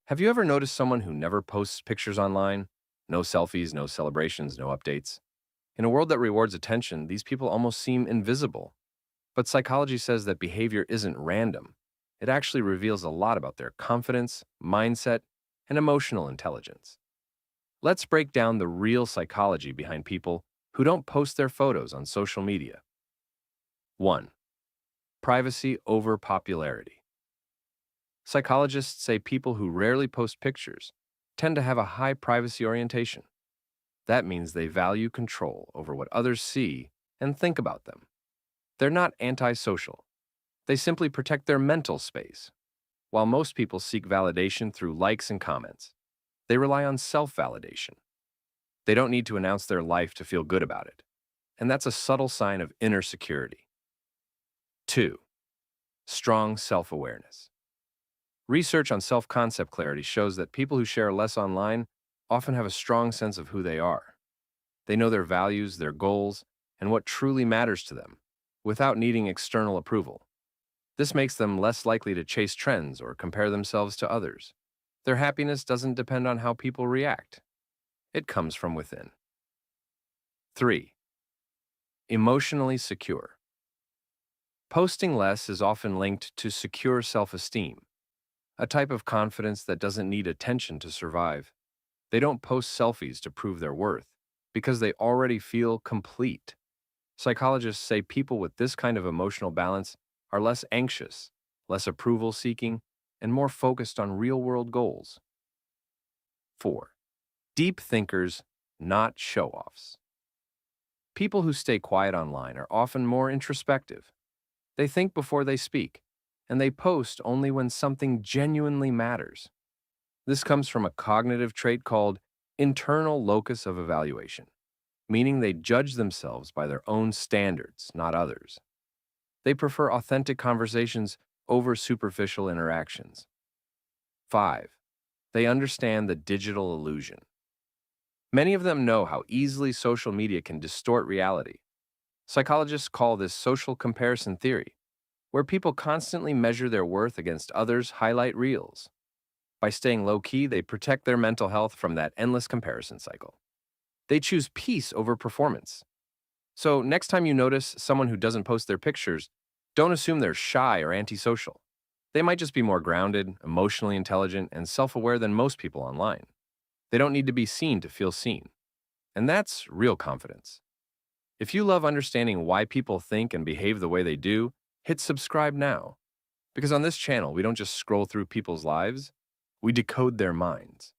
Have you ever noticed someone who never posts pictures online? No selfies, no celebrations, no updates. In a world that rewards attention, these people almost seem invisible. But psychology says that behavior isn't random. It actually reveals a lot about their confidence, mindset, and emotional intelligence. Let's break down the real psychology behind people who don't post their photos on social media. 1. Privacy over popularity. Psychologists say people who rarely post pictures tend to have a high privacy orientation. That means they value control over what others see and think about them. They're not antisocial. They simply protect their mental space. While most people seek validation through likes and comments, they rely on self-validation. They don't need to announce their life to feel good about it. And that's a subtle sign of inner security. 2. Strong self-awareness. Research on self-concept clarity shows that people who share less online often have a strong sense of who they are. They know their values, their goals, and what truly matters to them, without needing external approval. This makes them less likely to chase trends or compare themselves to others. Their happiness doesn't depend on how people react. It comes from within. 3. Emotionally secure. Posting less is often linked to secure self-esteem, a type of confidence that doesn't need attention to survive. They don't post selfies to prove their worth, because they already feel complete. Psychologists say people with this kind of emotional balance are less anxious, less approval seeking, and more focused on real world goals. 4. Deep thinkers, not show offs. People who stay quiet online are often more introspective. They think before they speak, and they post only when something genuinely matters. This comes from a cognitive trait called internal locus of evaluation, meaning they judge themselves by their own standards, not others. They prefer authentic conversations over superficial interactions. 5. They understand the digital illusion. Many of them know how easily social media can distort reality. Psychologists call this social comparison theory, where people constantly measure their worth against others' highlight reels. By staying low-key, they protect their mental health from that endless comparison cycle. They choose peace over performance. So next time you notice someone who doesn't post their pictures, don't assume they're shy or antisocial. They might just be more grounded, emotionally intelligent, and self-aware than most people online. They don't need to be seen to feel seen. And that's real confidence. If you love understanding why people think and behave the way they do, hit subscribe now. Because on this channel, we don't just scroll through people's lives, we decode their minds.